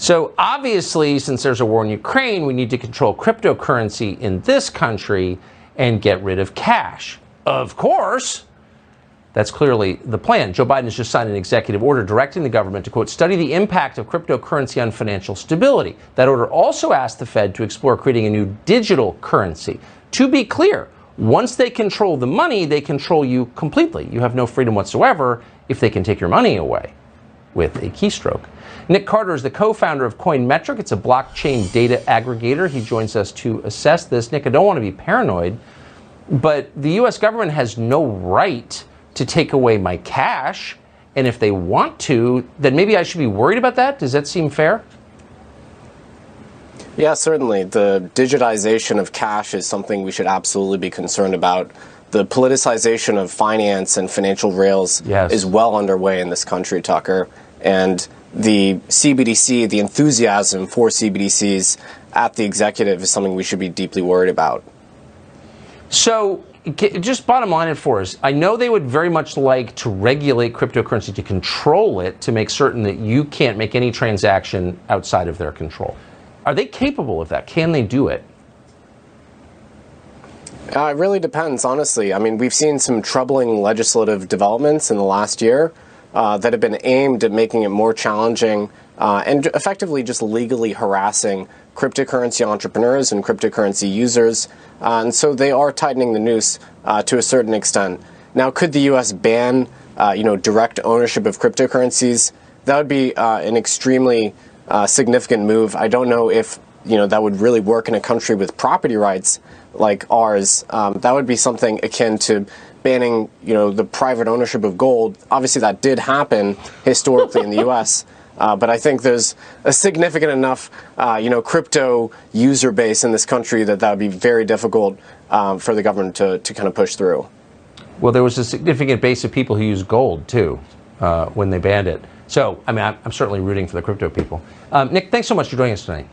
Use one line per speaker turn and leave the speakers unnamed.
So obviously, since there's a war in Ukraine, we need to control cryptocurrency in this country and get rid of cash. Of course, that's clearly the plan. Joe Biden has just signed an executive order directing the government to, quote, study the impact of cryptocurrency on financial stability. That order also asked the Fed to explore creating a new digital currency. To be clear, once they control the money, they control you completely. You have no freedom whatsoever if they can take your money away with a keystroke. Nick Carter is the co-founder of Coinmetric. It's a blockchain data aggregator. He joins us to assess this. Nick, I don't want to be paranoid, but the U.S. government has no right to take away my cash. And if they want to, then maybe I should be worried about that. Does that seem fair?
Yeah, certainly. The digitization of cash is something we should absolutely be concerned about. The politicization of finance and financial rails is well underway in this country, Tucker. And the CBDC, the enthusiasm for CBDCs at the executive is something we should be deeply worried about.
So just bottom line it for us. I know they would very much like to regulate cryptocurrency, to control it, to make certain that you can't make any transaction outside of their control. Are they capable of that? Can they do it?
It really depends, honestly. I mean, we've seen some troubling legislative developments in the last year that have been aimed at making it more challenging and effectively just legally harassing cryptocurrency entrepreneurs and cryptocurrency users. And so they are tightening the noose to a certain extent. Now, could the U.S. ban, direct ownership of cryptocurrencies? That would be an extremely significant move. I don't know if that would really work in a country with property rights like ours. That would be something akin to banning, the private ownership of gold. Obviously, that did happen historically in the U.S., but I think there's a significant enough, crypto user base in this country that would be very difficult for the government to kind of push through.
Well, there was a significant base of people who used gold, too, when they banned it. So, I mean, I'm certainly rooting for the crypto people. Nick, thanks so much for joining us tonight.